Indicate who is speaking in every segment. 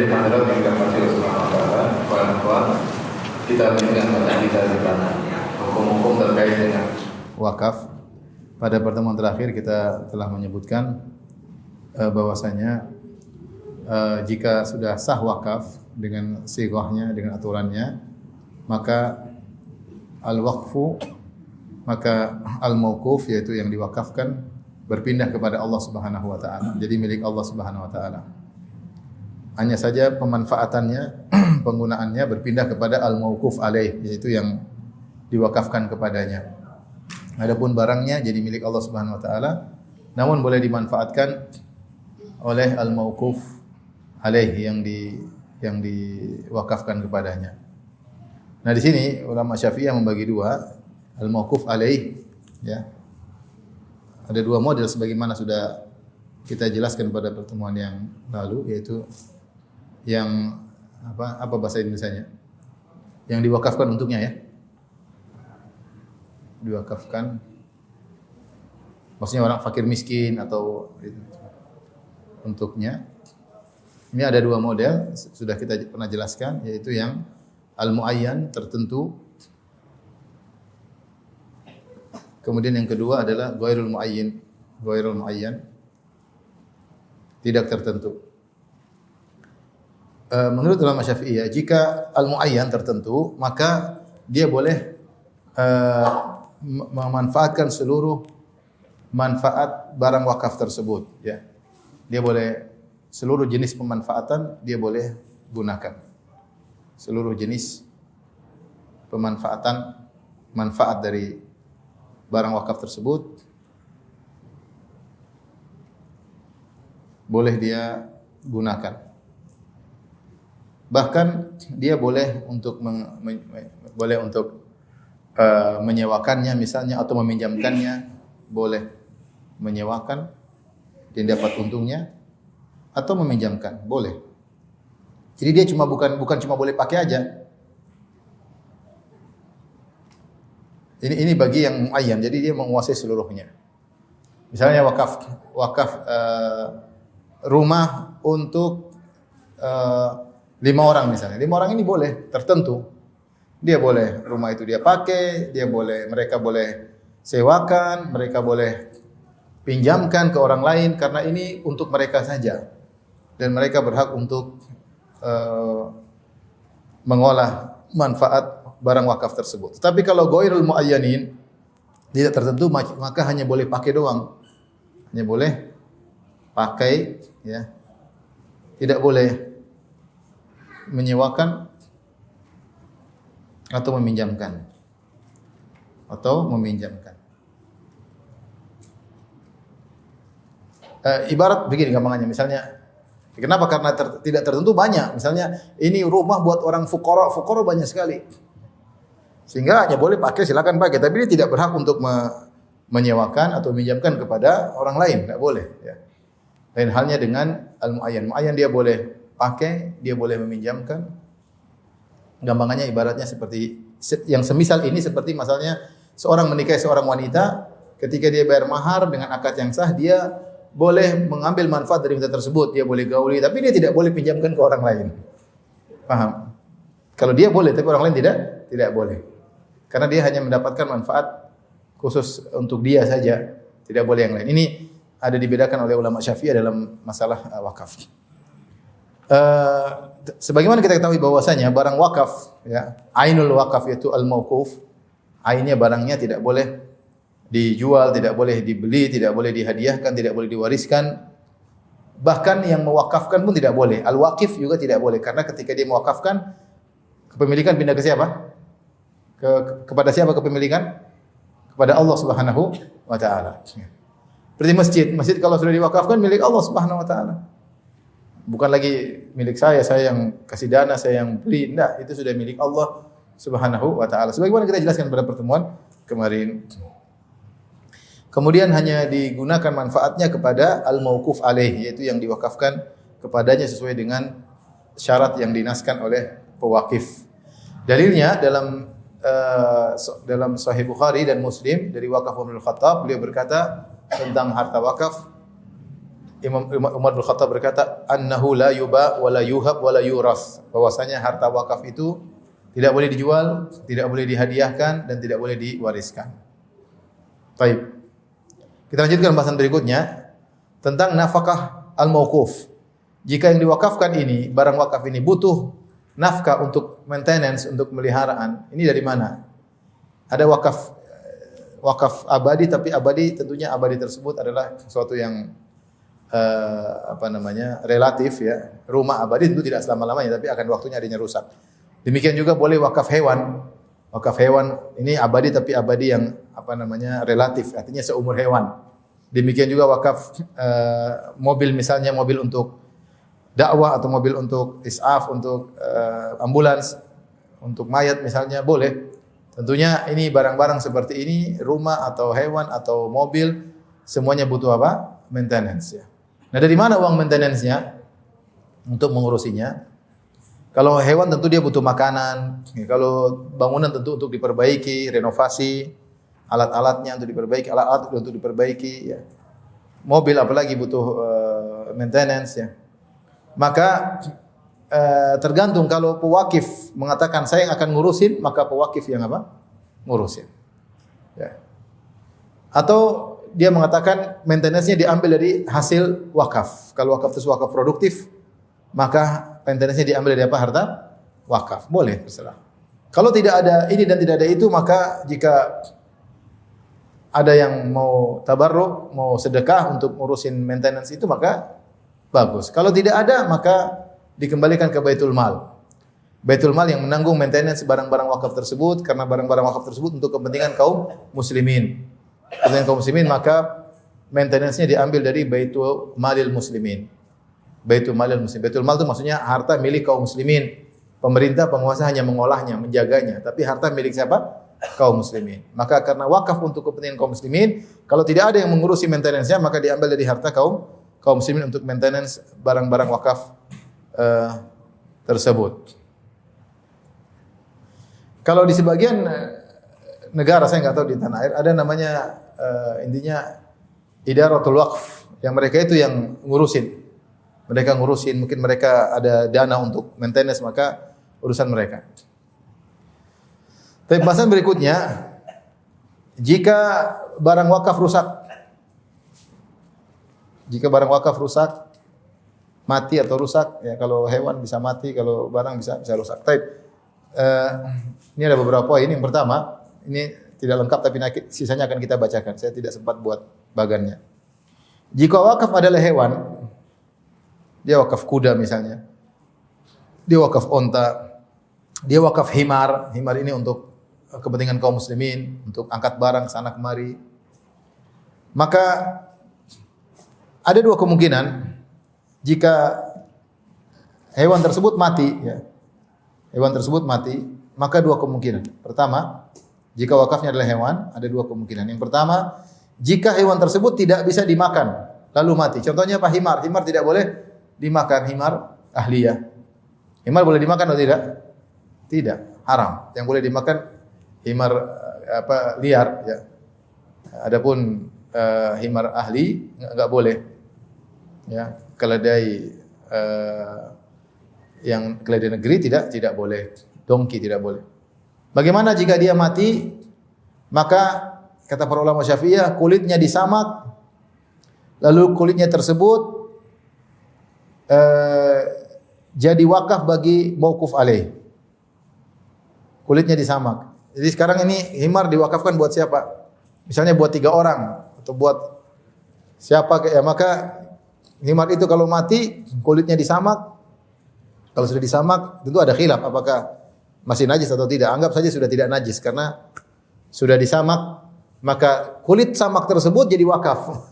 Speaker 1: Hadirin hadirat yang dirahmati Allah Subhanahu wa taala, para ikhwan, kita mendengar bacaan kita tentang hukum-hukum terkait dengan wakaf. Pada pertemuan terakhir kita telah menyebutkan bahwasanya jika sudah sah wakaf dengan sighahnya, dengan aturannya, maka al-waqfu, maka al-mauquf, yaitu yang diwakafkan, berpindah kepada Allah Subhanahu wa taala. Jadi milik Allah Subhanahu wa taala. Hanya saja pemanfaatannya, penggunaannya berpindah kepada al-mauquf alaih, yaitu yang diwakafkan kepadanya. Adapun barangnya jadi milik Allah Subhanahu wa taala, namun boleh dimanfaatkan oleh al-mauquf alaih yang diwakafkan kepadanya. Nah, di sini ulama Syafi'iyah membagi dua, al-mauquf alaih, ya. Ada dua model sebagaimana sudah kita jelaskan pada pertemuan yang lalu, yaitu yang apa bahasa Indonesianya? Yang diwakafkan untuknya, ya. Diwakafkan, maksudnya orang fakir miskin atau untuknya. Ini ada dua model, sudah kita pernah jelaskan, yaitu yang al-muayyan, tertentu. Kemudian yang kedua adalah ghairul muayyan, tidak tertentu. Menurut ulama Syafi'iyah, jika al-muayyan tertentu, maka dia boleh memanfaatkan seluruh manfaat barang wakaf tersebut, ya. Dia boleh seluruh jenis pemanfaatan dia boleh gunakan. Seluruh jenis pemanfaatan manfaat dari barang wakaf tersebut boleh dia gunakan. Bahkan dia boleh untuk menyewakannya misalnya, atau meminjamkannya, boleh menyewakan dan dapat untungnya, atau meminjamkan, boleh. Jadi dia bukan cuma boleh pakai aja. Ini bagi yang muayyan, jadi dia menguasai seluruhnya. Misalnya wakaf rumah untuk 5 orang misalnya. 5 orang ini boleh tertentu. Dia boleh rumah itu dia pakai, mereka boleh sewakan, mereka boleh pinjamkan ke orang lain, karena ini untuk mereka saja. Dan mereka berhak untuk mengolah manfaat barang wakaf tersebut. Tapi kalau ghairul muayyanin, tidak tertentu, maka hanya boleh pakai doang. Hanya boleh pakai, ya. Tidak boleh menyewakan atau meminjamkan. Ibarat begini gampangannya, misalnya, kenapa? Karena tidak tertentu banyak. Misalnya ini rumah buat orang fuqara banyak sekali. Sehingga hanya boleh pakai, silakan pakai, tapi dia tidak berhak untuk menyewakan atau meminjamkan kepada orang lain, tidak boleh, ya. Lain halnya dengan al-muayyan. Muayyan dia boleh pakai, dia boleh meminjamkan. Gampangannya ibaratnya seperti yang semisal ini, seperti misalnya seorang menikahi seorang wanita, ketika dia bayar mahar dengan akad yang sah, dia boleh mengambil manfaat dari wanita tersebut, dia boleh gauli, tapi dia tidak boleh pinjamkan ke orang lain. Paham? Kalau dia boleh, tapi orang lain tidak boleh. Karena dia hanya mendapatkan manfaat khusus untuk dia saja, tidak boleh yang lain. Ini ada dibedakan oleh ulama Syafi'iyah dalam masalah wakaf. Sebagaimana kita ketahui bahwasanya barang wakaf, ya, ainul wakaf, yaitu al-mauquf, ainnya barangnya tidak boleh dijual, tidak boleh dibeli, tidak boleh dihadiahkan, tidak boleh diwariskan. Bahkan yang mewakafkan pun tidak boleh. Al-waqif juga tidak boleh, karena ketika dia mewakafkan, kepemilikan pindah ke siapa? Kepada siapa kepemilikan? Kepada Allah Subhanahu wa taala. Seperti masjid kalau sudah diwakafkan milik Allah Subhanahu wa taala. Bukan lagi milik saya yang kasih dana, saya yang beli. Enggak, itu sudah milik Allah Subhanahu wa taala. Sebagaimana kita jelaskan pada pertemuan kemarin. Kemudian hanya digunakan manfaatnya kepada al-mauquf alaih, yaitu yang diwakafkan kepadanya sesuai dengan syarat yang dinaskan oleh pewakif. Dalilnya dalam Sahih Bukhari dan Muslim dari Wakaf Umar bin Khattab, beliau berkata tentang harta wakaf, Umar bin Khattab berkata, "Annahu la yuba wa la yuhab wa la yuras." Bahwasanya harta wakaf itu tidak boleh dijual, tidak boleh dihadiahkan dan tidak boleh diwariskan. Baik. Kita lanjutkan bahasan berikutnya tentang nafkah al-mauquf. Jika yang diwakafkan ini, barang wakaf ini butuh nafkah untuk maintenance, untuk pemeliharaan, ini dari mana? Ada wakaf abadi, tapi abadi tentunya abadi tersebut adalah sesuatu yang relatif ya. Rumah abadi tentu tidak selama-lamanya, tapi akan waktunya adanya rusak. Demikian juga boleh wakaf hewan. Wakaf hewan ini abadi, tapi abadi yang relatif, artinya seumur hewan. Demikian juga wakaf mobil, misalnya mobil untuk dakwah atau mobil untuk is'af, untuk ambulans, untuk mayat misalnya boleh. Tentunya ini barang-barang seperti ini, rumah atau hewan atau mobil, semuanya butuh apa? Maintenance ya. Nah, dari mana uang maintenance-nya untuk mengurusinya? Kalau hewan tentu dia butuh makanan, kalau bangunan tentu untuk diperbaiki, renovasi, alat-alatnya untuk diperbaiki, alat-alat untuk diperbaiki ya. Mobil apalagi butuh maintenance ya. Maka tergantung, kalau pewakif mengatakan saya yang akan ngurusin, maka pewakif yang apa? Ngurusin. Ya. Atau dia mengatakan maintenance-nya diambil dari hasil wakaf. Kalau wakaf itu wakaf produktif, maka maintenance-nya diambil dari apa? Harta wakaf. Boleh, terserah. Kalau tidak ada ini dan tidak ada itu, maka jika ada yang mau tabarruk, mau sedekah untuk ngurusin maintenance itu, maka bagus. Kalau tidak ada, maka dikembalikan ke Baitul Mal. Baitul Mal yang menanggung maintenance barang-barang wakaf tersebut, karena barang-barang wakaf tersebut untuk kepentingan kaum muslimin. Kepentingan kaum muslimin, maka maintenance-nya diambil dari Baitul Malil Muslimin. Baitul Malil Muslimin. Baitul Mal itu maksudnya harta milik kaum muslimin. Pemerintah, penguasa hanya mengolahnya, menjaganya, tapi harta milik siapa? Kaum muslimin. Maka karena wakaf untuk kepentingan kaum muslimin, kalau tidak ada yang mengurusi maintenance-nya, maka diambil dari harta kaum muslimin untuk maintenance barang-barang wakaf tersebut. Kalau di sebagian negara, saya nggak tahu di tanah air, ada namanya intinya idaratul waqf, yang mereka itu yang ngurusin. Mereka ngurusin, mungkin mereka ada dana untuk maintenance, maka urusan mereka. Tapi bahasan berikutnya, jika barang wakaf rusak, mati atau rusak, ya kalau hewan bisa mati, kalau barang bisa rusak. Ini ada beberapa poin. Yang pertama, ini tidak lengkap tapi sisanya akan kita bacakan. Saya tidak sempat buat bagannya. Jika wakaf adalah hewan, dia wakaf kuda misalnya, dia wakaf onta, dia wakaf himar. Himar ini untuk kepentingan kaum muslimin, untuk angkat barang sana kemari. Maka ada dua kemungkinan. Jika hewan tersebut mati, ya, hewan tersebut mati, maka dua kemungkinan. Pertama, jika wakafnya adalah hewan, ada dua kemungkinan. Yang pertama, jika hewan tersebut tidak bisa dimakan, lalu mati. Contohnya apa? Himar. Himar tidak boleh dimakan. Himar ahliyah. Himar boleh dimakan atau tidak? Tidak. Haram. Yang boleh dimakan himar liar. Ya. Adapun himar ahli enggak boleh. Ya, keledai yang keledai negeri tidak boleh. Dongki tidak boleh. Bagaimana jika dia mati? Maka kata para ulama Syafi'iyah, kulitnya disamak, lalu kulitnya tersebut jadi wakaf bagi mauquf alaih. Kulitnya disamak. Jadi sekarang ini himar diwakafkan buat siapa? Misalnya buat 3 orang atau buat siapa, ya, maka himar itu kalau mati kulitnya disamak. Kalau sudah disamak tentu ada khilaf apakah masih najis atau tidak. Anggap saja sudah tidak najis karena sudah disamak, maka kulit samak tersebut jadi wakaf.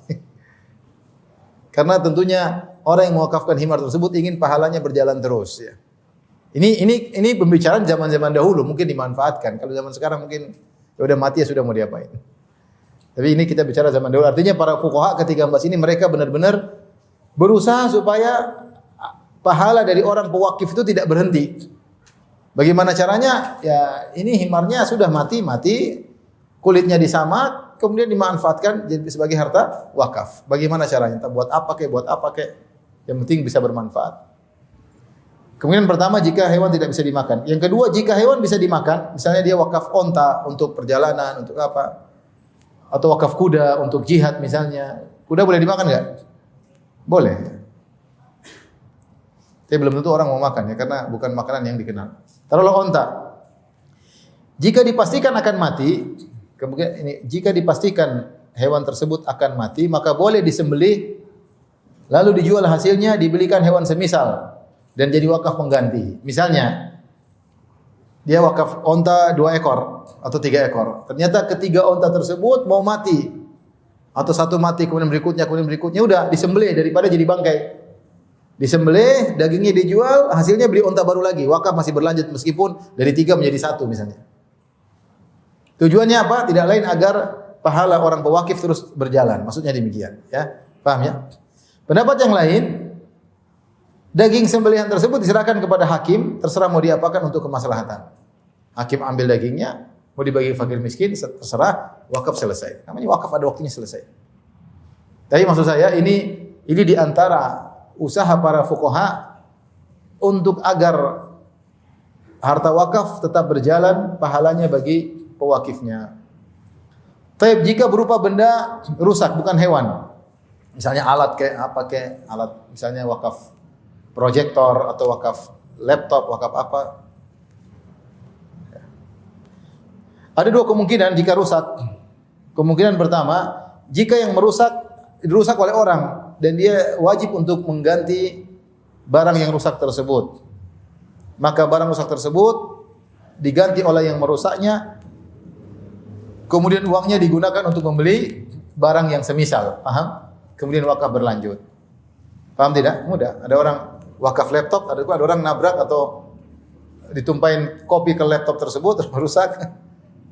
Speaker 1: Karena tentunya orang yang mewakafkan himar tersebut ingin pahalanya berjalan terus, ya. Ini pembicaraan zaman-zaman dahulu, mungkin dimanfaatkan. Kalau zaman sekarang mungkin ya udah mati, ya sudah, mau diapain. Tapi ini kita bicara zaman dahulu. Artinya para fuqaha ketika membahas ini, mereka benar-benar berusaha supaya pahala dari orang pewakif itu tidak berhenti. Bagaimana caranya? Ya ini himarnya sudah mati, kulitnya disamak, kemudian dimanfaatkan jadi sebagai harta wakaf. Bagaimana caranya? Entah buat apa kek, yang penting bisa bermanfaat. Kemudian pertama, jika hewan tidak bisa dimakan. Yang kedua, jika hewan bisa dimakan, misalnya dia wakaf onta untuk perjalanan, untuk apa? Atau wakaf kuda untuk jihad misalnya. Kuda boleh dimakan enggak? Boleh. Tapi belum tentu orang mau makan ya, karena bukan makanan yang dikenal. Taruhlah onta. Jika dipastikan akan mati, kemudian ini jika dipastikan hewan tersebut akan mati, maka boleh disembelih lalu dijual hasilnya, dibelikan hewan semisal dan jadi wakaf pengganti. Misalnya dia wakaf onta 2 ekor atau 3 ekor. Ternyata ketiga onta tersebut mau mati. Atau satu mati kemudian berikutnya udah disembelih daripada jadi bangkai. Disembelih, dagingnya dijual, hasilnya beli onta baru lagi. Wakaf masih berlanjut meskipun dari 3 menjadi 1 misalnya. Tujuannya apa? Tidak lain agar pahala orang pewakif terus berjalan. Maksudnya demikian, ya. Paham ya? Pendapat yang lain, daging sembelihan tersebut diserahkan kepada hakim, terserah mau diapakan untuk kemaslahatan. Hakim ambil dagingnya, mau dibagi fakir miskin, terserah, wakaf selesai. Namanya wakaf ada waktunya selesai. Tapi maksud saya ini di antara usaha para fuqaha untuk agar harta wakaf tetap berjalan, pahalanya bagi pewakifnya. Tapi jika berupa benda rusak, bukan hewan. Misalnya alat alat misalnya wakaf proyektor atau wakaf laptop, wakaf apa. Ada 2 kemungkinan jika rusak. Kemungkinan pertama, jika yang dirusak oleh orang dan dia wajib untuk mengganti barang yang rusak tersebut. Maka barang rusak tersebut diganti oleh yang merusaknya, kemudian uangnya digunakan untuk membeli barang yang semisal, paham? Kemudian wakaf berlanjut. Paham tidak? Mudah. Ada orang wakaf laptop, ada orang nabrak atau ditumpahin kopi ke laptop tersebut terus rusak.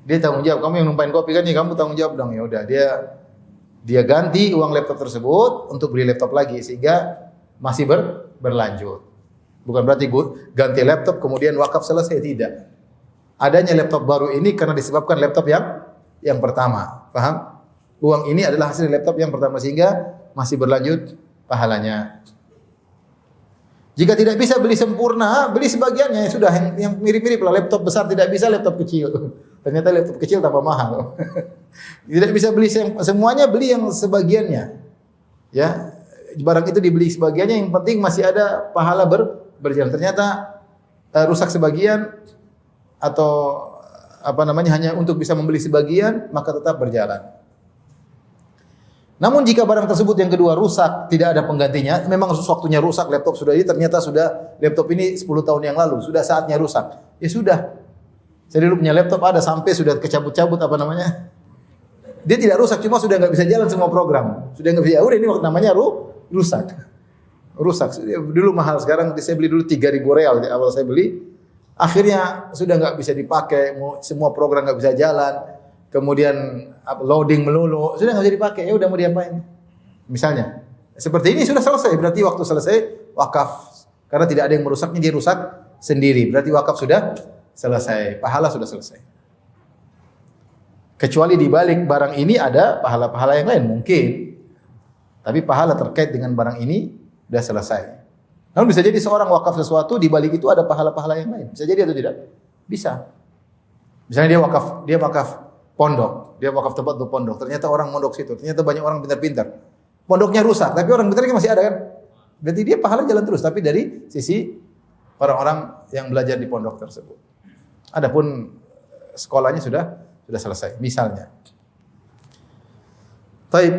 Speaker 1: Dia tanggung jawab. Kamu yang numpahin kopi kan, ya kamu tanggung jawab dong. Ya udah, dia ganti uang laptop tersebut untuk beli laptop lagi sehingga masih berlanjut. Bukan berarti ganti laptop kemudian wakaf selesai, tidak. Adanya laptop baru ini karena disebabkan laptop yang pertama. Paham? Uang ini adalah hasil laptop yang pertama sehingga masih berlanjut pahalanya. Jika tidak bisa beli sempurna, beli sebagiannya, sudah yang mirip-mirip lah. Laptop besar tidak bisa, laptop kecil. Ternyata laptop kecil tambah mahal. Tidak bisa beli semuanya, beli yang sebagiannya. Ya, barang itu dibeli sebagiannya, yang penting masih ada pahala berjalan. Ternyata rusak sebagian atau hanya untuk bisa membeli sebagian, maka tetap berjalan. Namun jika barang tersebut yang kedua rusak, tidak ada penggantinya, memang waktunya rusak, laptop sudah ternyata laptop ini 10 tahun yang lalu, sudah saatnya rusak. Ya sudah. Saya dulu punya laptop ada sampai sudah kecabut-cabut dia tidak rusak, cuma sudah enggak bisa jalan semua program. Sudah enggak bisa. Udah ini namanya rusak. Rusak. Dulu mahal, sekarang saya beli dulu 3.000 real di awal saya beli. Akhirnya sudah enggak bisa dipakai, semua program enggak bisa jalan. Kemudian loading melulu, sudah enggak bisa dipakai. Ya udah mau diapain? Misalnya, seperti ini sudah selesai, berarti waktu selesai wakaf. Karena tidak ada yang merusaknya, dia rusak sendiri. Berarti wakaf sudah selesai, pahala sudah selesai. Kecuali di balik barang ini ada pahala-pahala yang lain mungkin. Tapi pahala terkait dengan barang ini sudah selesai. Namun bisa jadi seorang wakaf sesuatu, di balik itu ada pahala-pahala yang lain. Bisa jadi atau tidak? Bisa. Misalnya dia wakaf pondok, dia wakaf tempat untuk pondok. Ternyata orang mondok situ, ternyata banyak orang pintar-pintar. Pondoknya rusak, tapi orang pintar masih ada kan? Berarti dia pahala jalan terus, tapi dari sisi orang-orang yang belajar di pondok tersebut. Adapun sekolahnya sudah selesai, misalnya. Baik.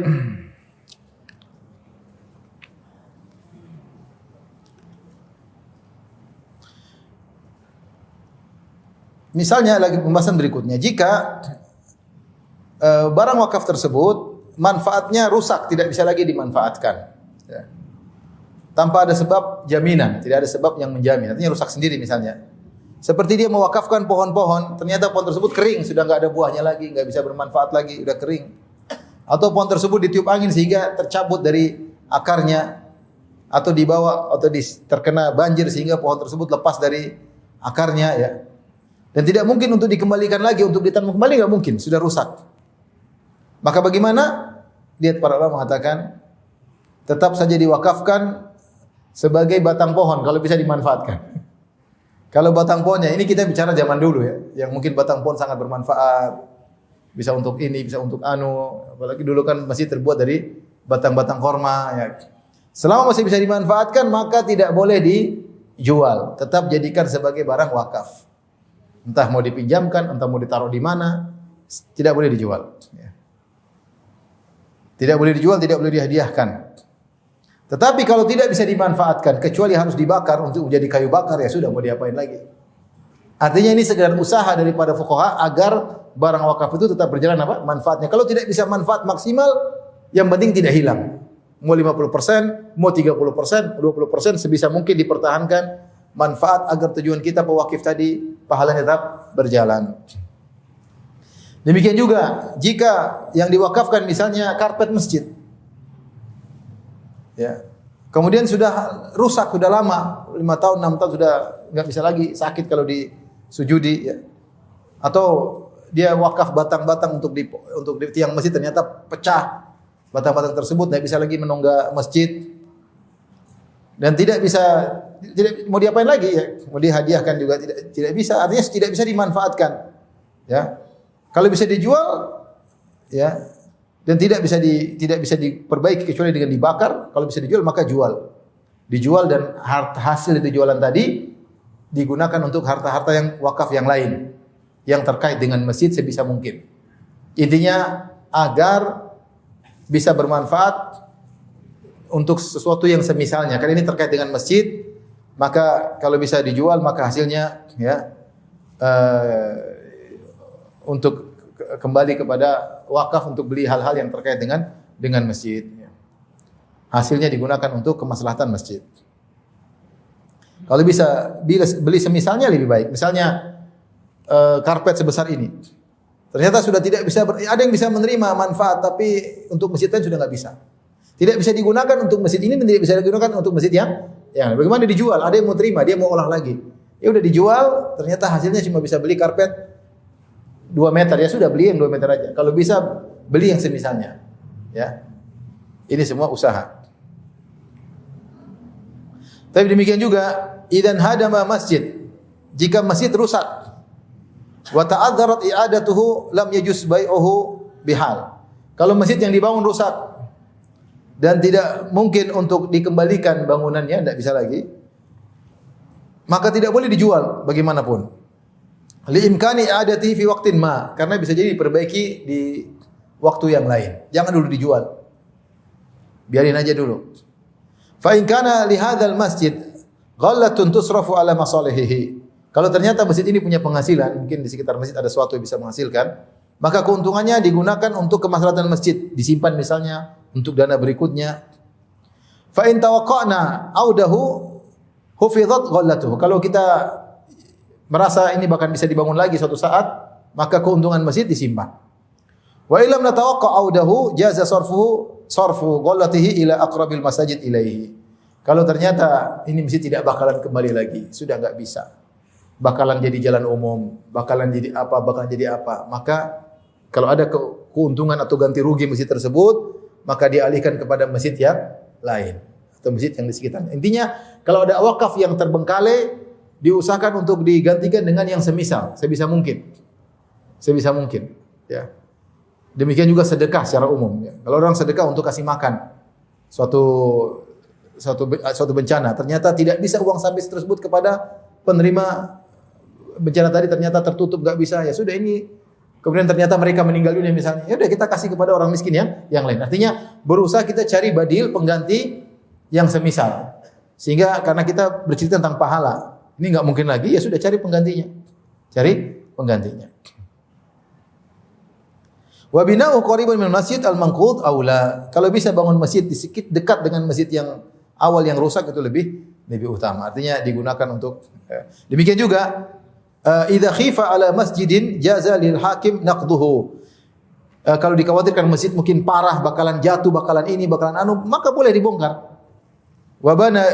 Speaker 1: Misalnya lagi pembahasan berikutnya, jika barang wakaf tersebut manfaatnya rusak, tidak bisa lagi dimanfaatkan, ya. Tanpa ada sebab jaminan, tidak ada sebab yang menjamin, artinya rusak sendiri misalnya. Seperti dia mewakafkan pohon-pohon, ternyata pohon tersebut kering, sudah enggak ada buahnya lagi, enggak bisa bermanfaat lagi, sudah kering. Atau pohon tersebut ditiup angin sehingga tercabut dari akarnya, atau dibawa atau terkena banjir sehingga pohon tersebut lepas dari akarnya, ya. Dan tidak mungkin untuk dikembalikan lagi, untuk ditanam kembali enggak mungkin, sudah rusak. Maka bagaimana? Lihat para ulama mengatakan tetap saja diwakafkan sebagai batang pohon kalau bisa dimanfaatkan. Kalau batang pohonnya, ini kita bicara zaman dulu ya, yang mungkin batang pohon sangat bermanfaat, bisa untuk ini, bisa untuk apalagi dulu kan masih terbuat dari batang-batang korma ya. Selama masih bisa dimanfaatkan maka tidak boleh dijual, tetap jadikan sebagai barang wakaf. Entah mau dipinjamkan, entah mau ditaruh di mana, tidak boleh dijual. Ya. Tidak boleh dijual, tidak boleh dihadiahkan. Tetapi kalau tidak bisa dimanfaatkan, kecuali harus dibakar untuk menjadi kayu bakar, ya sudah, mau diapain lagi. Artinya ini sekedar usaha daripada fuqaha agar barang wakaf itu tetap berjalan manfaatnya. Kalau tidak bisa manfaat maksimal, yang penting tidak hilang. Mau 50%, mau 30%, 20%, sebisa mungkin dipertahankan manfaat agar tujuan kita pewakif tadi pahalanya tetap berjalan. Demikian juga jika yang diwakafkan misalnya karpet masjid. Ya. Kemudian sudah rusak, sudah lama, 5 tahun, 6 tahun sudah enggak bisa lagi, sakit kalau disujudi ya. Atau dia wakaf batang-batang untuk di tiang masjid ternyata pecah. Batang-batang tersebut tidak bisa lagi menunggak masjid. Dan tidak mau diapain lagi ya? Mau dihadiahkan juga tidak bisa. Artinya tidak bisa dimanfaatkan. Ya. Kalau bisa dijual ya, dan tidak bisa diperbaiki kecuali dengan dibakar. Kalau bisa dijual maka jual. Dijual dan hasil dari jualan tadi digunakan untuk harta-harta yang wakaf yang lain yang terkait dengan masjid sebisa mungkin. Intinya agar bisa bermanfaat untuk sesuatu yang semisalnya. Karena ini terkait dengan masjid, maka kalau bisa dijual maka hasilnya ya untuk kembali kepada wakaf untuk beli hal-hal yang terkait dengan masjid. Hasilnya digunakan untuk kemaslahatan masjid. Kalau bisa beli semisalnya lebih baik. Misalnya karpet sebesar ini. Ternyata sudah tidak bisa, ada yang bisa menerima manfaat, tapi untuk masjid lain sudah nggak bisa. Tidak bisa digunakan untuk masjid ini dan tidak bisa digunakan untuk masjid yang bagaimana dijual? Ada yang mau terima, dia mau olah lagi. Ya udah dijual, ternyata hasilnya cuma bisa beli karpet 2 meter, ya sudah beli yang 2 meter aja. Kalau bisa beli yang semisalnya. Ya. Ini semua usaha. Tapi demikian juga idzan hadama masjid. Jika masjid rusak wa ta'adzarat i'adatuhu lam yajuz bai'uhu bihal. Kalau masjid yang dibangun rusak dan tidak mungkin untuk dikembalikan bangunannya, tidak bisa lagi, maka tidak boleh dijual bagaimanapun. Liimkani i'adatihi fi waqtin ma, karena bisa jadi diperbaiki di waktu yang lain. Jangan dulu dijual. Biarin aja dulu. Fa in kana li hadzal masjid ghallatun tusrafu ala masalihihi. Kalau ternyata masjid ini punya penghasilan, mungkin di sekitar masjid ada sesuatu yang bisa menghasilkan, maka keuntungannya digunakan untuk kemaslahatan masjid, disimpan misalnya untuk dana berikutnya. Fa in tawaqqa'na audahu hufizat ghallatuhu. Kalau kita merasa ini bahkan bisa dibangun lagi suatu saat, maka keuntungan masjid disimpan. Wa illam natawaqqa audahu jaza sarfu ghallatihi ila aqrabil masajid ilaihi. Kalau ternyata ini masjid tidak bakalan kembali lagi, sudah enggak bisa. Bakalan jadi jalan umum, bakalan jadi apa, maka kalau ada keuntungan atau ganti rugi masjid tersebut, maka dialihkan kepada masjid yang lain atau masjid yang di sekitarnya. Intinya kalau ada wakaf yang terbengkalai, diusahakan untuk digantikan dengan yang semisal, sebisa mungkin. Sebisa mungkin, ya. Demikian juga sedekah secara umum, ya. Kalau orang sedekah untuk kasih makan suatu bencana, ternyata tidak bisa uang sabis tersebut kepada penerima bencana tadi, ternyata tertutup, enggak bisa, ya sudah ini. Kemudian ternyata mereka meninggal dunia misalnya, ya udah kita kasih kepada orang miskin yang lain. Artinya berusaha kita cari badil pengganti yang semisal. Sehingga karena kita bercerita tentang pahala, ini enggak mungkin lagi, ya sudah cari penggantinya. Cari penggantinya. Wa bina'u qariban min masjid al-manqud aula. Kalau bisa bangun masjid di sedikit dekat dengan masjid yang awal yang rusak itu lebih utama. Artinya digunakan untuk demikian juga idza khifa ala masjidin jaza lil hakim naqduhu. Kalau dikhawatirkan masjid mungkin parah, bakalan jatuh, bakalan ini, bakalan maka boleh dibongkar. Wa bana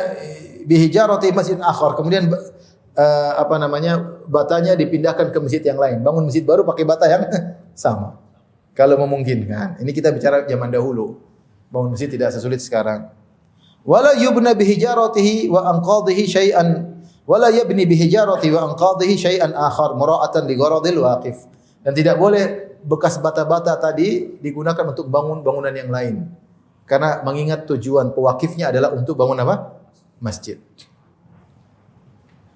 Speaker 1: bihijarati masjid akhar. Kemudian batanya dipindahkan ke masjid yang lain. Bangun masjid baru pakai bata yang sama. Kalau memungkinkan. Ini kita bicara zaman dahulu. Bangun masjid tidak sesulit sekarang. Wala yubna bihijaratihi wa anqadhihi syai'an wala yabni bihijarati wa anqadhihi syai'an akhar mura'atan li gharadil waqif. Dan tidak boleh bekas bata-bata tadi digunakan untuk bangun bangunan yang lain. Karena mengingat tujuan pewakifnya adalah untuk bangun apa? Masjid.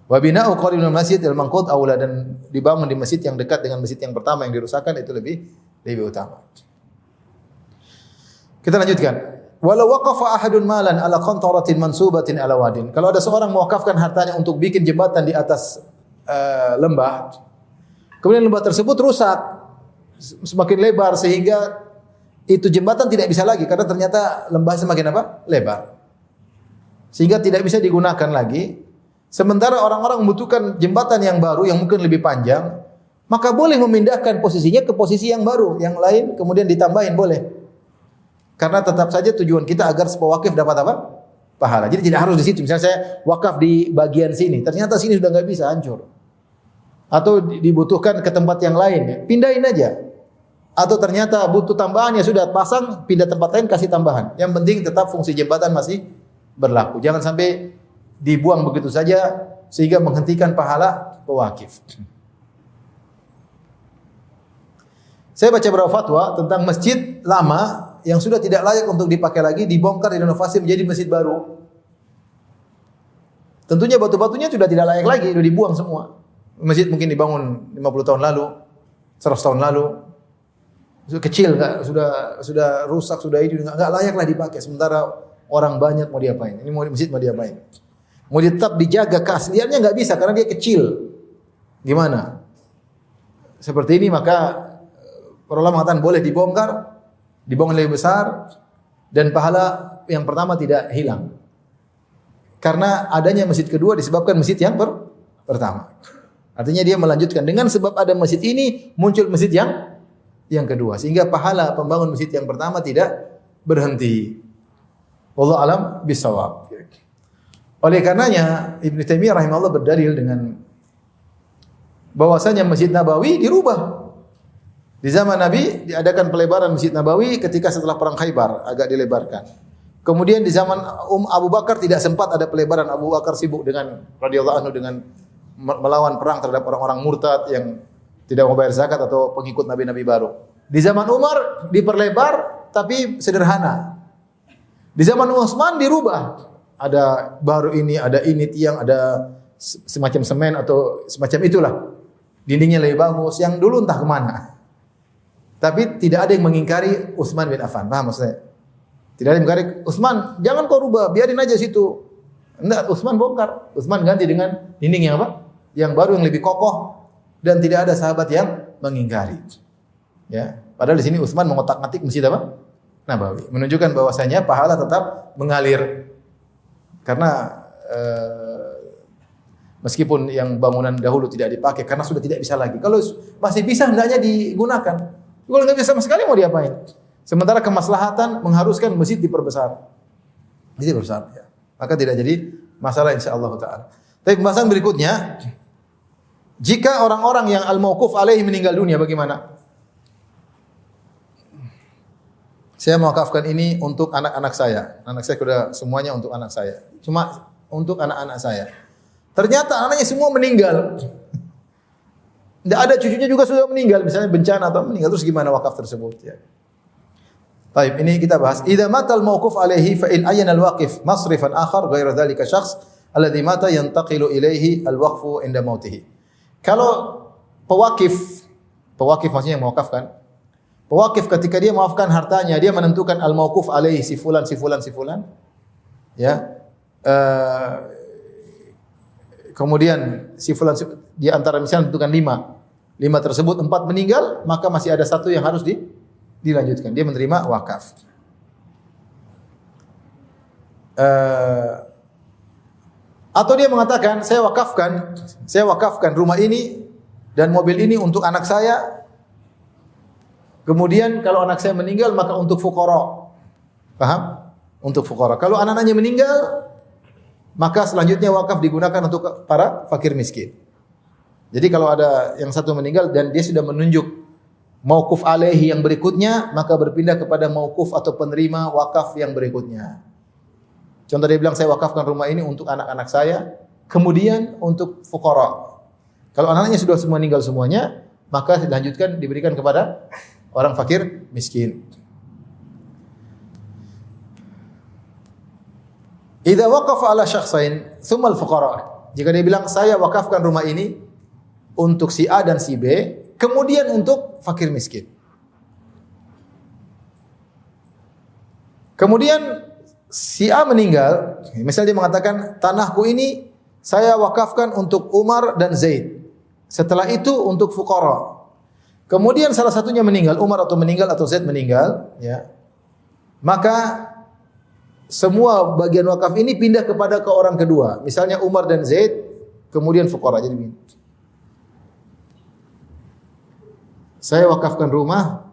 Speaker 1: Wa bina'u qaribul masjid al-manqud aula, dan dibangun di masjid yang dekat dengan masjid yang pertama yang dirusakkan itu lebih utama. Kita lanjutkan. Walau waqafa ahadun malan ala qantaratin mansubatin ala wadin. Kalau ada seorang mewakafkan hartanya untuk bikin jembatan di atas lembah, kemudian lembah tersebut rusak semakin lebar sehingga itu jembatan tidak bisa lagi karena ternyata lembah semakin apa? Lebar. Sehingga tidak bisa digunakan lagi. Sementara orang-orang membutuhkan jembatan yang baru yang mungkin lebih panjang, maka boleh memindahkan posisinya ke posisi yang baru, yang lain kemudian ditambahin boleh. Karena tetap saja tujuan kita agar pewakif dapat apa? Pahala. Jadi tidak harus di situ. Misalnya saya wakaf di bagian sini, ternyata sini sudah nggak bisa, hancur. Atau dibutuhkan ke tempat yang lain, pindahin aja. Atau ternyata butuh tambahan, ya sudah pasang, pindah tempat lain kasih tambahan. Yang penting tetap fungsi jembatan masih berlaku. Jangan sampai dibuang begitu saja sehingga menghentikan pahala pewakif. Saya baca beberapa fatwa tentang masjid lama yang sudah tidak layak untuk dipakai lagi, dibongkar, direnovasi menjadi masjid baru. Tentunya batu-batunya sudah tidak layak lagi, sudah dibuang semua. Masjid mungkin dibangun 50 tahun lalu, 100 tahun lalu. Sudah kecil, sudah rusak, sudah ini enggak layak lah dipakai. Sementara orang banyak mau diapain? Ini mau masjid mau diapain? Mau tetap dijaga keasliannya enggak bisa karena dia kecil. Gimana? Seperti ini maka para ulama mengatakan boleh dibongkar, dibangun lebih besar dan pahala yang pertama tidak hilang. Karena adanya masjid kedua disebabkan masjid yang pertama. Artinya dia melanjutkan dengan sebab ada masjid ini muncul masjid yang kedua sehingga pahala pembangun masjid yang pertama tidak berhenti. Wallahu alam bisawab. Oleh karenanya Ibnu Taimiyah rahimahullah berdalil dengan bahwasanya Masjid Nabawi dirubah. Di zaman Nabi diadakan pelebaran Masjid Nabawi ketika setelah perang Khaibar agak dilebarkan. Kemudian di zaman Abu Bakar tidak sempat ada pelebaran. Abu Bakar sibuk dengan radhiyallahu anhu dengan melawan perang terhadap orang-orang murtad yang tidak mau bayar zakat atau pengikut nabi-nabi baru. Di zaman Umar diperlebar tapi sederhana. Di zaman Utsman dirubah. Ada baru ini, ada ini tiang, ada semacam semen atau semacam itulah. Dindingnya lebih bagus. Yang dulu entah kemana. Tapi tidak ada yang mengingkari Utsman bin Affan. Paham maksudnya? Tidak ada yang mengingkari Utsman, jangan kau rubah, biarin aja situ. Enggak, Utsman bongkar. Utsman ganti dengan dinding yang apa? Yang baru yang lebih kokoh dan tidak ada sahabat yang mengingkari. Ya, padahal di sini Utsman mengotak-atik masjid apa? Nabawi, menunjukkan bahwasanya pahala tetap mengalir. Karena meskipun yang bangunan dahulu tidak dipakai karena sudah tidak bisa lagi. Kalau masih bisa hendaknya digunakan. Kalau nggak bisa sama sekali mau diapain? Sementara kemaslahatan mengharuskan masjid diperbesar. Jadi besar ya. Maka tidak jadi masalah insyaallah taala. Tapi pembahasan berikutnya, jika orang-orang yang al-mauquf alaihi meninggal dunia bagaimana? Saya mewakafkan ini untuk anak-anak saya. Anak saya sudah semuanya untuk anak saya. Cuma untuk anak-anak saya. Ternyata anaknya semua meninggal. Tidak ada cucunya juga sudah meninggal, misalnya bencana atau meninggal, terus gimana wakaf tersebut ya. Baik, ini kita bahas. Idza matal mauquf alaihi fa in ayyana al-waqif masrifan akhar ghairu dzalika syakhs alladhi mata yantaqilu ilaihi al-waqfu inda mautihi. Kalau pewakif maksudnya yang mewakafkan. Pewakif ketika dia mewakafkan hartanya, dia menentukan al-mauquf alaihi si fulan. Ya. Kemudian si fulan di antara misalnya tentukan 5 tersebut 4 meninggal, maka masih ada 1 yang harus dilanjutkan. Dia menerima wakaf. Atau dia mengatakan saya wakafkan rumah ini dan mobil ini untuk anak saya. Kemudian kalau anak saya meninggal maka untuk fuqara. Paham? Untuk fuqara. Kalau anak-anaknya meninggal maka selanjutnya wakaf digunakan untuk para fakir miskin. Jadi kalau ada yang satu meninggal dan dia sudah menunjuk mauquf alaihi yang berikutnya, maka berpindah kepada mauquf atau penerima wakaf yang berikutnya. Contoh dia bilang, saya wakafkan rumah ini untuk anak-anak saya, kemudian untuk fuqara. Kalau anak-anaknya sudah semua meninggal semuanya, maka dilanjutkan diberikan kepada orang fakir miskin. Idza waqafa ala syakhsain tsumma al-fuqara. Jika dia bilang saya wakafkan rumah ini untuk si A dan si B, kemudian untuk fakir miskin. Kemudian si A meninggal, misalnya dia mengatakan tanahku ini saya wakafkan untuk Umar dan Zaid. Setelah itu untuk fuqara. Kemudian salah satunya meninggal, Umar atau Zaid meninggal, ya. Maka semua bagian wakaf ini pindah kepada ke orang kedua. Misalnya Umar dan Zaid, kemudian fuqara. Jadi begini. Saya wakafkan rumah,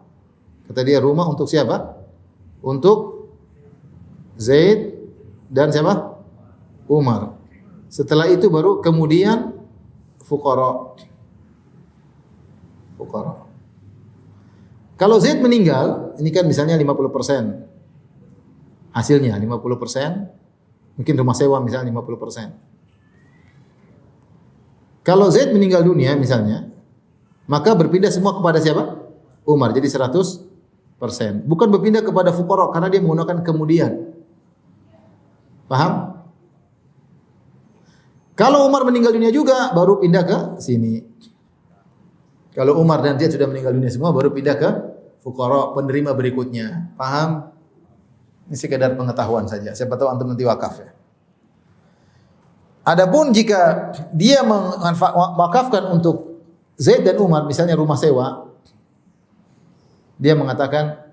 Speaker 1: kata dia rumah untuk siapa? Untuk Zaid dan siapa? Umar. Setelah itu baru kemudian fuqara. Fuqara. Kalau Zaid meninggal, ini kan misalnya 50%. Hasilnya 50%, mungkin rumah sewa misalnya 50%. Kalau Zaid meninggal dunia misalnya, maka berpindah semua kepada siapa? Umar, jadi 100%. Bukan berpindah kepada fuqara karena dia menggunakan kemudian. Paham? Kalau Umar meninggal dunia juga, baru pindah ke sini. Kalau Umar dan Zaid sudah meninggal dunia semua, baru pindah ke fuqara penerima berikutnya. Paham? Ini sekedar pengetahuan saja. Siapa tahu antum nanti wakaf ya. Adapun jika dia mewakafkan untuk Zaid dan Umar, misalnya rumah sewa, dia mengatakan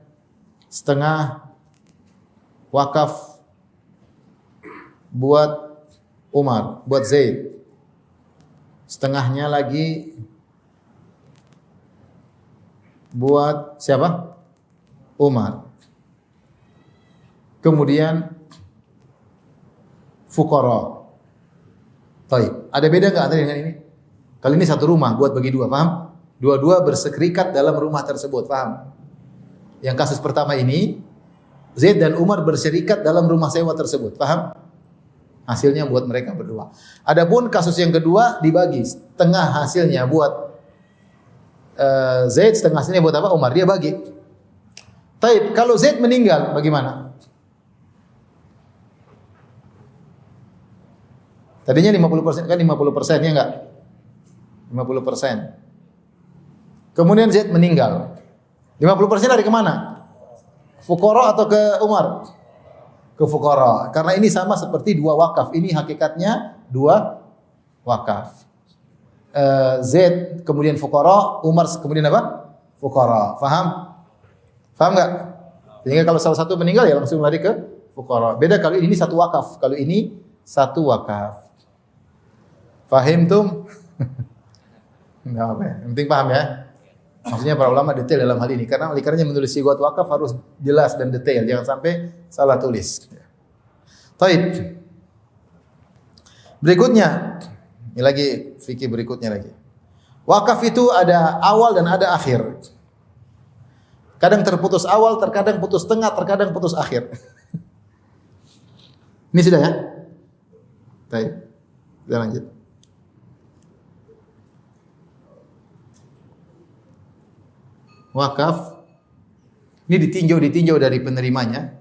Speaker 1: setengah wakaf buat Umar, buat Zaid. Setengahnya lagi buat siapa? Umar. Kemudian fuqara. Baik, ada beda enggak antara dengan ini? Kali ini satu rumah buat bagi dua, paham? Dua-dua berserikat dalam rumah tersebut, paham? Yang kasus pertama ini Zaid dan Umar berserikat dalam rumah sewa tersebut, paham? Hasilnya buat mereka berdua. Adapun kasus yang kedua dibagi, setengah hasilnya buat Zaid, setengah hasilnya buat apa? Umar, dia bagi. Taib, kalau Zaid meninggal bagaimana? Tadinya 50% kan 50% ya enggak? 50%. Kemudian Zaid meninggal. 50% dari kemana? Fuqara atau ke Umar? Ke fuqara. Karena ini sama seperti dua wakaf. Ini hakikatnya dua wakaf. Zaid kemudian fuqara, Umar kemudian apa? Fuqara. Faham? Faham enggak? Sehingga kalau salah satu meninggal ya langsung lari ke fuqara. Beda kalau ini satu wakaf. Kalau ini satu wakaf. Fahim tum? Enggak apa ya. Yang penting paham ya. Maksudnya para ulama detail dalam hal ini karena oleh karenanya menulis sighat wakaf harus jelas dan detail, jangan sampai salah tulis. Baik. Berikutnya, ini lagi fikih berikutnya lagi. Wakaf itu ada awal dan ada akhir. Kadang terputus awal, terkadang putus tengah, terkadang putus akhir. Ini sudah ya? Baik. Kita lanjut. Wakaf ini ditinjau dari penerimanya.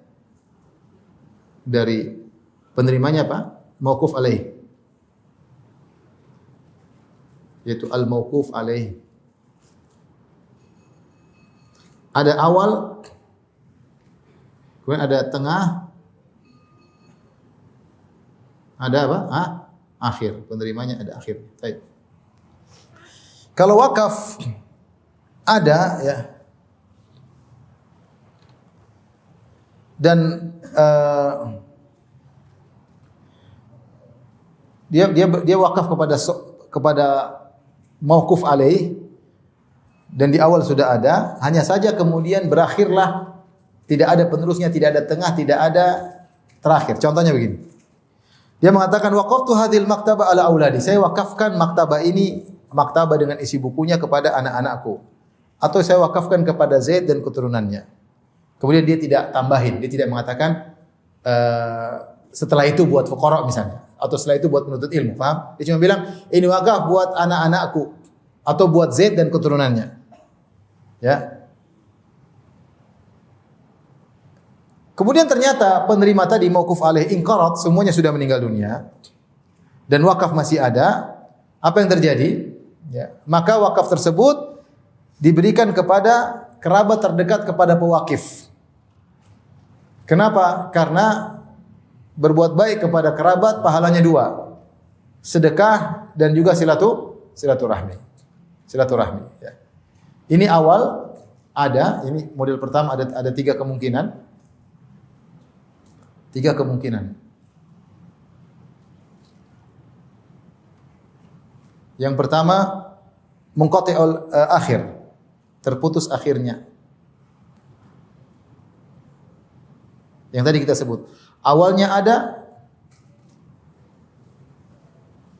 Speaker 1: Dari penerimanya apa? Mauquf alaih. Yaitu al-mauquf alaih. Ada awal, kemudian ada tengah, ada apa? Akhir. Penerimanya ada akhir. Baik. Kalau wakaf ada ya. Dan dia wakaf kepada mauquf alaih dan di awal sudah ada, hanya saja kemudian berakhirlah tidak ada penerusnya, tidak ada tengah, tidak ada terakhir. Contohnya begini. Dia mengatakan waqaftu hadhil maktaba ala auladi. Saya wakafkan maktabah ini, maktabah dengan isi bukunya kepada anak-anakku. atau saya wakafkan kepada Zaid dan keturunannya. Kemudian dia tidak tambahin, dia tidak mengatakan setelah itu buat fuqara misalnya, atau setelah itu buat penuntut ilmu, paham? Dia cuma bilang ini wakaf buat anak-anakku atau buat Zaid dan keturunannya. Ya. Kemudian ternyata penerima tadi mauquf alaih inqarat, semuanya sudah meninggal dunia dan wakaf masih ada. Apa yang terjadi? Ya, maka wakaf tersebut diberikan kepada kerabat terdekat kepada pewakif. Kenapa? Karena berbuat baik kepada kerabat pahalanya 2. Sedekah dan juga silaturahmi. Silaturahmi, ya. Ini awal ada, ini model pertama ada 3 kemungkinan. 3 kemungkinan. Yang pertama munqati'ul akhir. Terputus akhirnya. Yang tadi kita sebut. Awalnya ada,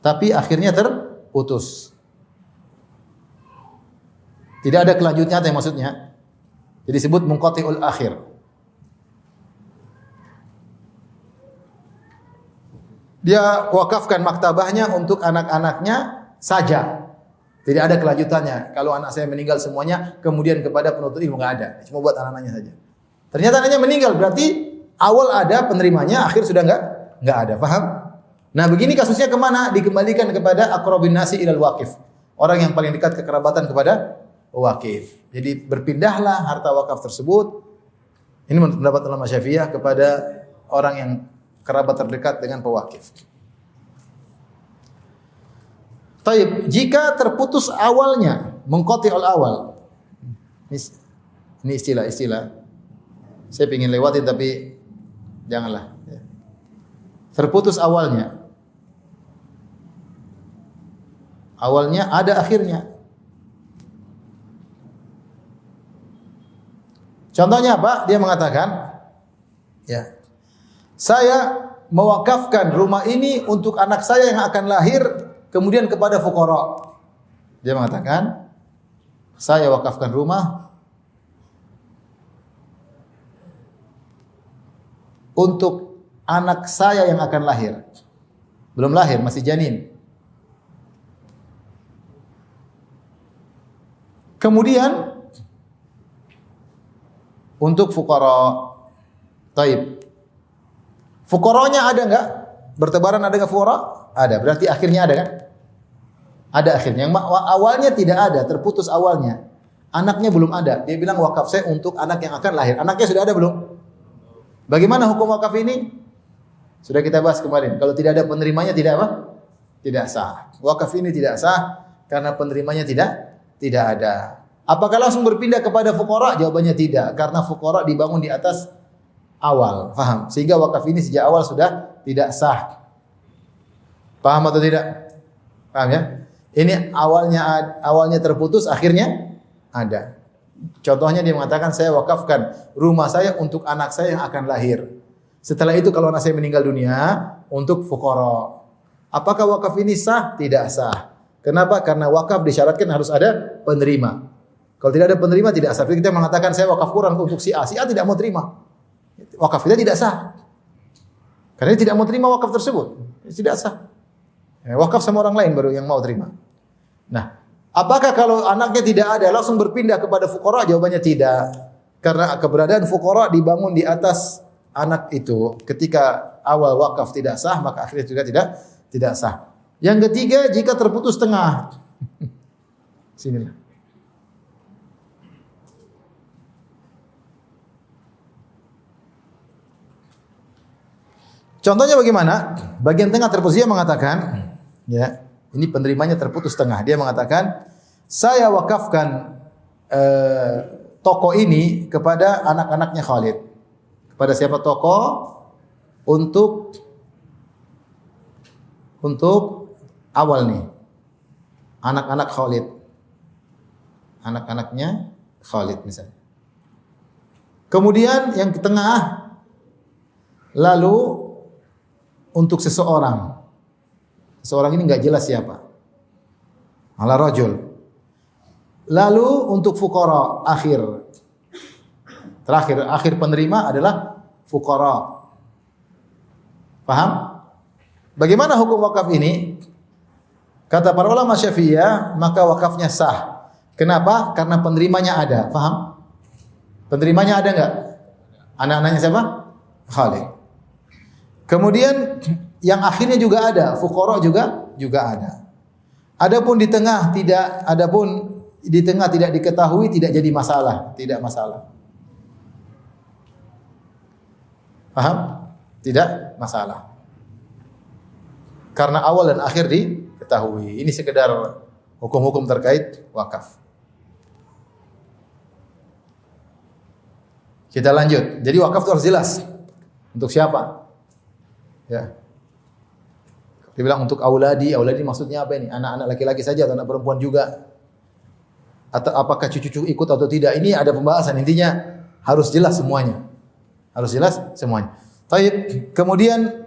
Speaker 1: tapi akhirnya terputus. Tidak ada kelanjutnya, yang maksudnya. Jadi disebut munqati'ul akhir. Dia wakafkan maktabahnya untuk anak-anaknya saja. Tidak ada kelanjutannya. Kalau anak saya meninggal semuanya, kemudian kepada penuntut ilmu enggak ada. Cuma buat anak-anaknya saja. Ternyata anaknya meninggal, berarti awal ada penerimanya, akhir sudah enggak ada. Paham? Nah, begini kasusnya kemana? Dikembalikan kepada aqrabun nasi ilal waqif. Orang yang paling dekat kekerabatan kepada wakif. Jadi berpindahlah harta wakaf tersebut. Ini menurut pendapat ulama Syafi'iyah kepada orang yang kerabat terdekat dengan pewakif. Taib, jika terputus awalnya, munqati'ul awal. Ini istilah. Saya ingin lewatin tapi janganlah. Terputus awalnya. Awalnya ada akhirnya. Contohnya apa? Dia mengatakan, ya, saya mewakafkan rumah ini untuk anak saya yang akan lahir, kemudian kepada fuqara. Dia mengatakan, saya wakafkan rumah untuk anak saya yang akan lahir. Belum lahir, masih janin. Kemudian untuk fuqara. Taib. Fuqaranya ada enggak? Bertebaran ada enggak fuqara? Ada. Berarti akhirnya ada kan? Ada akhirnya. Yang awalnya tidak ada, terputus awalnya. Anaknya belum ada. Dia bilang wakaf saya untuk anak yang akan lahir. Anaknya sudah ada belum? Bagaimana hukum wakaf ini? Sudah kita bahas kemarin. Kalau tidak ada penerimanya tidak apa? Tidak sah. Wakaf ini tidak sah karena penerimanya tidak ada. Apakah langsung berpindah kepada fuqara? Jawabannya tidak, karena fuqara dibangun di atas awal. Faham? Sehingga wakaf ini sejak awal sudah tidak sah. Paham atau tidak? Paham ya? Ini awalnya terputus, akhirnya ada. Contohnya dia mengatakan saya wakafkan rumah saya untuk anak saya yang akan lahir. Setelah itu kalau anak saya meninggal dunia untuk fuqara. Apakah wakaf ini sah? Tidak sah. Kenapa? Karena wakaf disyaratkan harus ada penerima. Kalau tidak ada penerima tidak sah. Kita mengatakan saya wakaf Quran untuk si A tidak mau terima. Wakaf kita tidak sah. Karena dia tidak mau terima wakaf tersebut. Tidak sah. Wakaf sama orang lain baru yang mau terima. Nah, apakah kalau anaknya tidak ada langsung berpindah kepada fuqara? Jawabannya tidak. Karena keberadaan fuqara dibangun di atas anak itu. Ketika awal wakaf tidak sah, maka akhirnya juga tidak sah. Yang ketiga, jika terputus tengah. Sinilah. Contohnya bagaimana? Bagian tengah terputus, dia mengatakan, ya, ini penerimanya terputus tengah. Dia mengatakan, saya wakafkan toko ini kepada anak-anaknya Khalid. Kepada siapa toko? Untuk awal nih. Anak-anak Khalid. Anak-anaknya Khalid misalnya. Kemudian yang ke tengah, lalu untuk seseorang. Seseorang ini enggak jelas siapa. Ala rajul. Lalu untuk fuqara akhir penerima adalah fuqara. Paham? Bagaimana hukum wakaf ini? Kata para ulama Syafi'iyah, maka wakafnya sah. Kenapa? Karena penerimanya ada. Paham? Penerimanya ada enggak? Anak-anaknya siapa? Khalid. Kemudian yang akhirnya juga ada, fuqara juga ada. Adapun di tengah tidak diketahui, tidak jadi masalah, tidak masalah. Paham? Tidak masalah. Karena awal dan akhir diketahui. Ini sekedar hukum-hukum terkait wakaf. Kita lanjut. Jadi wakaf itu harus jelas. Untuk siapa? Ya. Dia bilang untuk auladi maksudnya apa ini? Anak-anak laki-laki saja atau anak perempuan juga? Atau apakah cucu-cucu ikut atau tidak? Ini ada pembahasan. Intinya harus jelas semuanya. Harus jelas semuanya. Baik, kemudian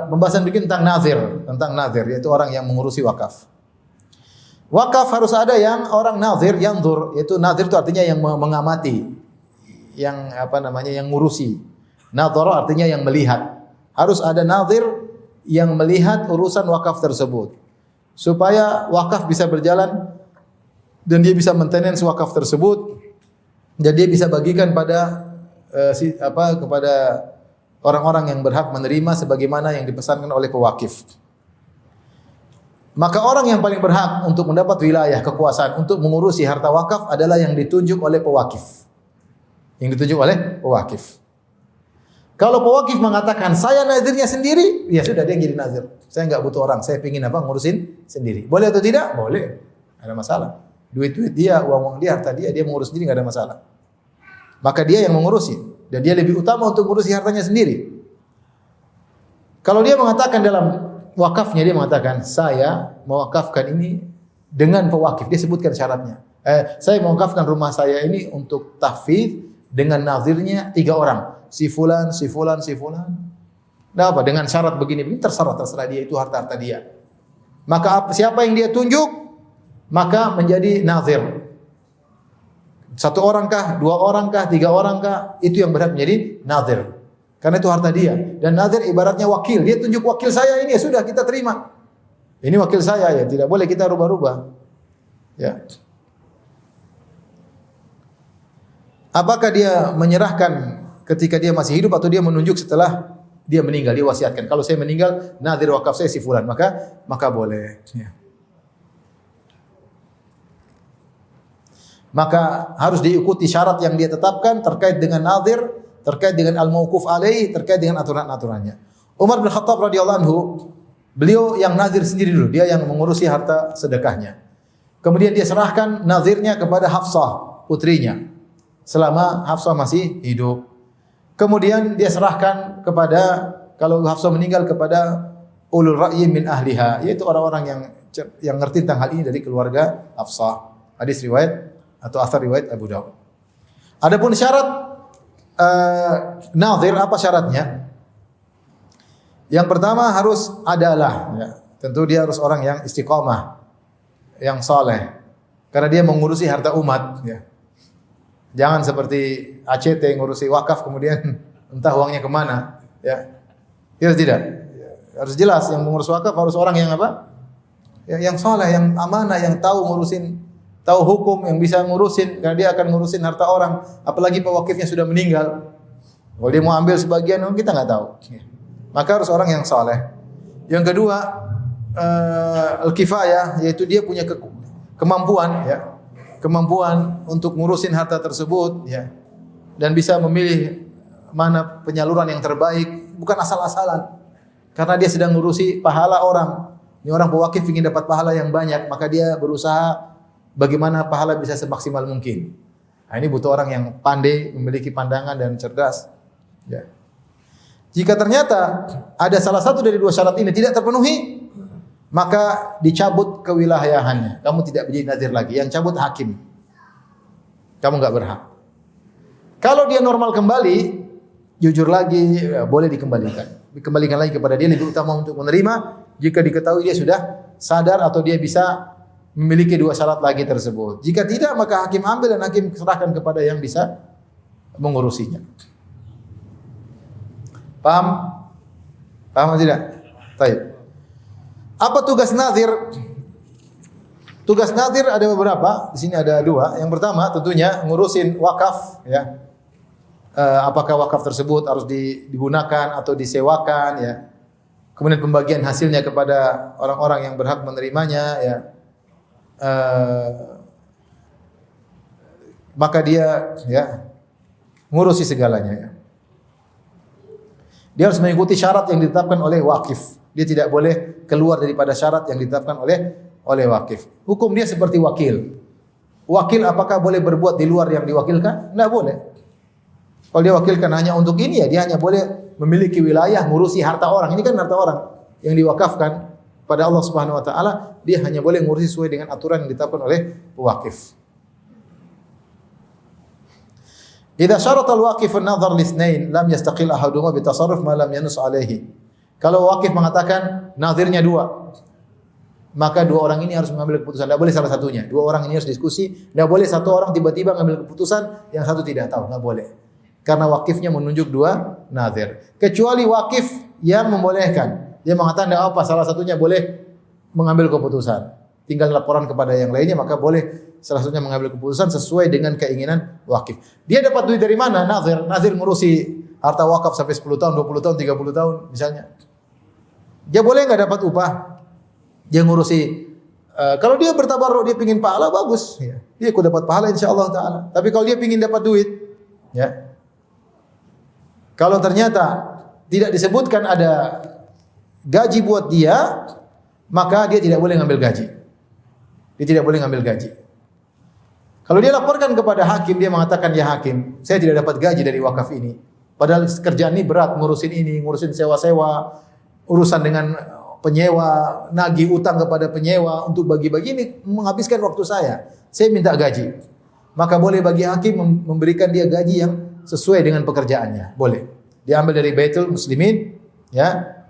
Speaker 1: pembahasan bikin tentang nazir yaitu orang yang mengurusi wakaf. Wakaf harus ada yang orang nazir, yaitu nazir itu artinya yang mengamati, yang yang ngurusi. Nadhara artinya yang melihat. Harus ada nazir yang melihat urusan wakaf tersebut supaya wakaf bisa berjalan dan dia bisa maintenance wakaf tersebut dan dia bisa bagikan pada kepada orang-orang yang berhak menerima sebagaimana yang dipesankan oleh pewakif. Maka orang yang paling berhak untuk mendapat wilayah kekuasaan untuk mengurusi harta wakaf adalah yang ditunjuk oleh pewakif. Yang ditunjuk oleh pewakif. Kalau pewakif mengatakan saya nazirnya sendiri, ya sudah dia yang jadi nazir. Saya enggak butuh orang, saya pingin ngurusin sendiri. Boleh atau tidak? Boleh. Tidak ada masalah. Duit-duit dia, uang-uang dia, harta dia mengurus sendiri, enggak ada masalah. Maka dia yang mengurusi dan dia lebih utama untuk mengurusi hartanya sendiri. Kalau dia mengatakan dalam wakafnya, dia mengatakan saya mewakafkan ini dengan pewakif. Dia sebutkan syaratnya. Saya mewakafkan rumah saya ini untuk tahfidz dengan nazirnya 3 orang. Si fulan. Nah apa? Dengan syarat begini terserah dia, itu harta dia. Maka siapa yang dia tunjuk maka menjadi nazir. 1 orang kah, 2 orang kah, 3 orang kah, itu yang berhak menjadi nazir. Karena itu harta dia. Dan nazir ibaratnya wakil. Dia tunjuk wakil saya ini, ya sudah kita terima. Ini wakil saya ya, tidak boleh kita rubah-rubah. Ya. Apakah dia menyerahkan ketika dia masih hidup atau dia menunjuk setelah dia meninggal, dia wasiatkan. Kalau saya meninggal, nazir wakaf saya si fulan, maka boleh. Ya. Maka harus diikuti syarat yang dia tetapkan terkait dengan nazir, terkait dengan al-mauquf alaih, terkait dengan aturan-aturannya. Umar bin Khattab radhiyallahu anhu, beliau yang nazir sendiri dulu, dia yang mengurusi harta sedekahnya. Kemudian dia serahkan nazirnya kepada Hafsah, putrinya, selama Hafsah masih hidup. Kemudian dia serahkan kepada, kalau Hafsah meninggal, kepada ulul ra'yi min ahliha, yaitu orang-orang yang ngerti tentang hal ini dari keluarga Hafsah. Hadis riwayat atau asar riwayat Abu Dawud. Adapun syarat nazir, apa syaratnya? Yang pertama harus adalah, ya, tentu dia harus orang yang istiqomah, yang saleh, karena dia mengurusi harta umat. Ya. Jangan seperti ACT ngurusi wakaf kemudian entah uangnya kemana. Ya, tidak. Harus jelas yang mengurus wakaf harus orang yang apa? Yang saleh, yang amanah, yang tahu ngurusin. Tahu hukum, yang bisa ngurusin, karena dia akan ngurusin harta orang, apalagi pewakifnya sudah meninggal. Kalau dia mau ambil sebagian, kita nggak tahu. Maka harus orang yang saleh. Yang kedua, al-kifayah, yaitu dia punya kemampuan, ya, kemampuan untuk ngurusin harta tersebut, ya, dan bisa memilih mana penyaluran yang terbaik, bukan asal-asalan. Karena dia sedang ngurusi pahala orang. Ini orang pewakif ingin dapat pahala yang banyak, maka dia berusaha bagaimana pahala bisa semaksimal mungkin. Nah, ini butuh orang yang pandai, memiliki pandangan dan cerdas. Ya. Jika ternyata ada salah satu dari 2 syarat ini tidak terpenuhi, maka dicabut kewilayahannya. Kamu tidak menjadi nazir lagi. Yang cabut hakim. Kamu enggak berhak. Kalau dia normal kembali, jujur lagi, ya, boleh dikembalikan. Dikembalikan lagi kepada dia, lebih utama untuk menerima jika diketahui dia sudah sadar atau dia bisa memiliki dua syarat lagi tersebut. Jika tidak, maka hakim ambil dan hakim serahkan kepada yang bisa mengurusinya. Paham? Paham atau tidak? Baik. Apa tugas nazir? Tugas nazir ada beberapa. Di sini ada dua. Yang pertama tentunya ngurusin wakaf, ya. Apakah wakaf tersebut harus digunakan atau disewakan, ya. Kemudian pembagian hasilnya kepada orang-orang yang berhak menerimanya, ya. Maka dia, ya, ngurusi segalanya, ya. Dia harus mengikuti syarat yang ditetapkan oleh wakif. Dia tidak boleh keluar daripada syarat yang ditetapkan oleh wakif. Hukum dia seperti wakil. Wakil apakah boleh berbuat di luar yang diwakilkan? Tidak boleh. Kalau dia wakilkan hanya untuk ini, ya dia hanya boleh memiliki wilayah, ngurusi harta orang. Ini kan harta orang yang diwakafkan pada Allah Subhanahu wa taala, dia hanya boleh ngurusi sesuai dengan aturan yang ditetapkan oleh wakif. Idza syarata al-waqif an-nadhar li-itsnain lam yastaqil ahaduhuma bi tasarruf ma lam yanus alaihi. Kalau wakif mengatakan nazirnya dua, maka dua orang ini harus mengambil keputusan. Tidak boleh salah satunya. Dua orang ini harus diskusi. Tidak boleh satu orang tiba-tiba mengambil keputusan yang satu tidak tahu. Tidak boleh. Karena wakifnya menunjuk dua nazir. Kecuali wakif yang membolehkan. Dia mengatakan tidak apa, salah satunya boleh mengambil keputusan. Tinggal laporan kepada yang lainnya, maka boleh salah satunya mengambil keputusan sesuai dengan keinginan wakif. Dia dapat duit dari mana? Nazir. Nazir ngurusi harta wakaf sampai 10 tahun, 20 tahun, 30 tahun misalnya. Dia boleh enggak dapat upah? Dia ngurusi kalau dia bertabarruk, dia pingin pahala, bagus, ya. Dia ikut dapat pahala insyaallah taala. Tapi kalau dia pingin dapat duit, ya. Kalau ternyata tidak disebutkan ada gaji buat dia, maka dia tidak boleh ngambil gaji. Dia tidak boleh ngambil gaji. Kalau dia laporkan kepada hakim, dia mengatakan, ya hakim, saya tidak dapat gaji dari wakaf ini. Padahal kerjaan ini berat, ngurusin ini, ngurusin sewa-sewa, urusan dengan penyewa, nagih utang kepada penyewa, untuk bagi-bagi ini menghabiskan waktu saya. Saya minta gaji. Maka boleh bagi hakim memberikan dia gaji yang sesuai dengan pekerjaannya. Boleh. Dia ambil dari Baitul Muslimin, ya.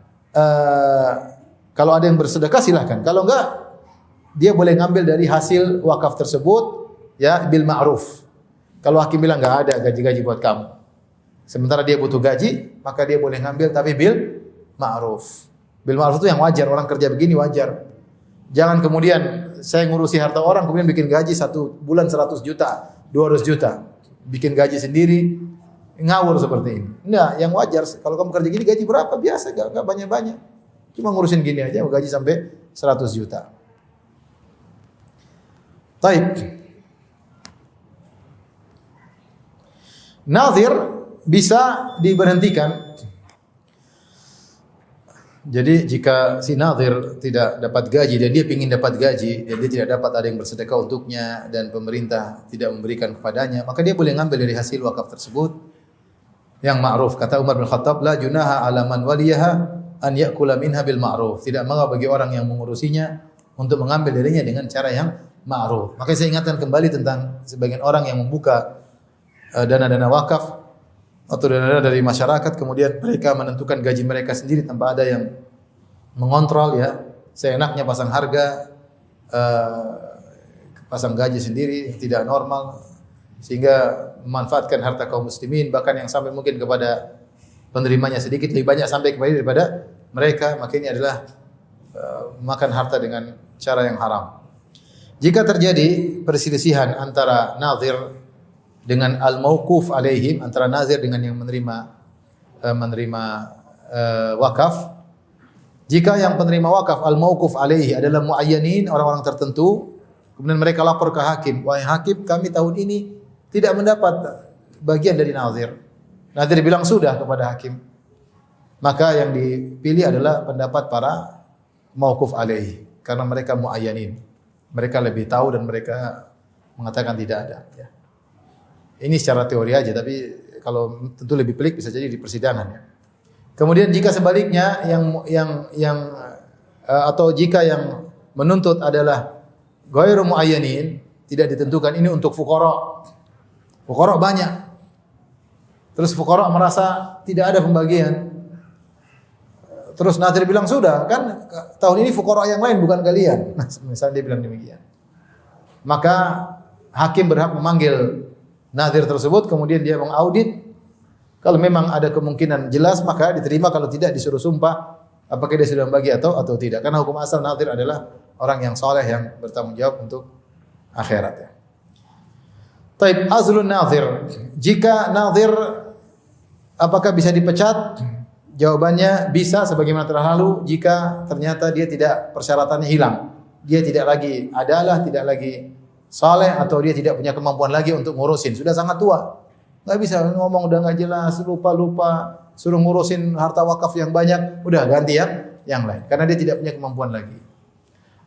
Speaker 1: Kalau ada yang bersedekah silahkan. Kalau enggak, dia boleh ngambil dari hasil wakaf tersebut, ya, bil ma'ruf. Kalau hakim bilang enggak ada gaji-gaji buat kamu, sementara dia butuh gaji, maka dia boleh ngambil tapi bil ma'ruf. Bil ma'ruf itu yang wajar, orang kerja begini wajar. Jangan kemudian saya ngurusi harta orang kemudian bikin gaji 1 bulan 100 juta, 200 juta. Bikin gaji sendiri, ngawur seperti ini. Enggak, yang wajar. Kalau kamu kerja gini gaji berapa? Biasa, enggak banyak-banyak. Cuma ngurusin gini aja, gaji sampai 100 juta. Taib. Nazir bisa diberhentikan. Jadi jika si nazir tidak dapat gaji dan dia ingin dapat gaji dan dia tidak dapat ada yang bersedekah untuknya dan pemerintah tidak memberikan kepadanya, maka dia boleh ngambil dari hasil wakaf tersebut yang ma'ruf. Kata Umar bin Khattab, la junaha ala man waliyaha an ya'kula minha bil ma'ruf. Tidak mengapa bagi orang yang mengurusinya untuk mengambil darinya dengan cara yang ma'ruf. Makanya saya ingatkan kembali tentang sebagian orang yang membuka dana-dana wakaf atau dana-dana dari masyarakat, kemudian mereka menentukan gaji mereka sendiri tanpa ada yang mengontrol, ya. Seenaknya pasang harga, pasang gaji sendiri, tidak normal, sehingga memanfaatkan harta kaum muslimin, bahkan yang sampai mungkin kepada penerimanya sedikit, lebih banyak sampai kepada daripada mereka. Maka ini adalah makan harta dengan cara yang haram. Jika terjadi perselisihan antara nazir dengan al-mauquf alaihim, antara nazir dengan yang menerima wakaf, jika yang penerima wakaf al-mauquf alaihi adalah muayyanin, orang-orang tertentu, kemudian mereka lapor ke hakim, wahai hakim, kami tahun ini tidak mendapat bagian dari nazir. Nazir bilang sudah kepada hakim, maka yang dipilih adalah pendapat para mauquf alaihi, karena mereka muayyanin, mereka lebih tahu dan mereka mengatakan tidak ada, ya. Ini secara teori aja, tapi kalau tentu lebih pelik bisa jadi di persidangan, ya. Kemudian jika sebaliknya atau jika yang menuntut adalah ghairu muayyanin, tidak ditentukan, ini untuk fuqara. Fuqara banyak. Terus fuqara merasa tidak ada pembagian. Terus nazir bilang sudah, kan tahun ini fuqara yang lain bukan kalian. Nah, misalnya dia bilang demikian. maka hakim berhak memanggil nadhir tersebut, kemudian dia mengaudit. Kalau memang ada kemungkinan jelas maka diterima, kalau tidak disuruh sumpah apakah dia sudah membagi atau tidak. Karena hukum asal nadhir adalah orang yang soleh yang bertanggung jawab untuk akhirat ya. Taib, azlun nadhir. Jika nadhir apakah bisa dipecat? Jawabannya bisa, sebagaimana telah lalu, jika ternyata dia tidak, persyaratannya hilang. Dia tidak lagi adalah, tidak lagi saleh, atau dia tidak punya kemampuan lagi untuk ngurusin, sudah sangat tua. Enggak bisa ngomong, udah enggak jelas, lupa-lupa, suruh ngurusin harta wakaf yang banyak, udah ganti yang lain karena dia tidak punya kemampuan lagi.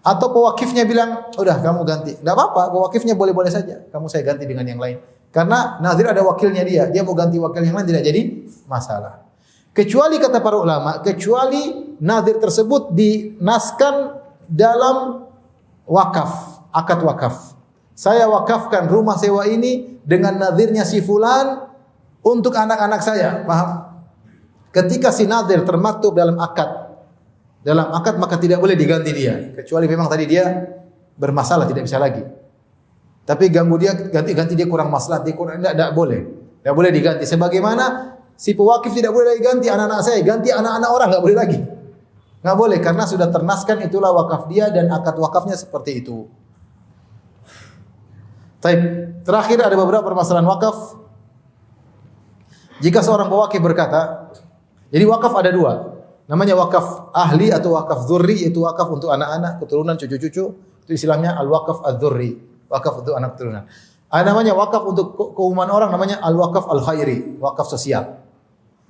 Speaker 1: Atau pewakifnya bilang, udah kamu ganti. Enggak apa-apa, pewakifnya boleh-boleh saja. Kamu saya ganti dengan yang lain. Karena nazir ada wakilnya dia mau ganti wakil yang lain tidak jadi masalah. Kecuali kata para ulama, kecuali nazir tersebut dinaskan dalam wakaf, akad wakaf. Saya wakafkan rumah sewa ini dengan nazirnya si fulan untuk anak-anak saya, paham? Ketika si nazir termaktub dalam akad maka tidak boleh diganti dia, kecuali memang tadi dia bermasalah tidak bisa lagi. Tapi ganggu dia, ganti dia kurang maslahat, dia kurang, tidak boleh diganti. Sebagaimana si pewakif tidak boleh lagi ganti anak-anak saya, ganti anak-anak orang enggak boleh lagi. Enggak boleh karena sudah ternaskan, itulah wakaf dia dan akad wakafnya seperti itu. Terakhir ada beberapa permasalahan wakaf. Jika seorang pewakif berkata, jadi wakaf ada dua. Namanya wakaf ahli atau wakaf dzurri, itu wakaf untuk anak-anak, keturunan, cucu-cucu. Itu istilahnya al-wakaf adzurri, wakaf untuk anak keturunan. Ada namanya wakaf untuk keumuman orang, namanya al-wakaf al-khairi, wakaf sosial.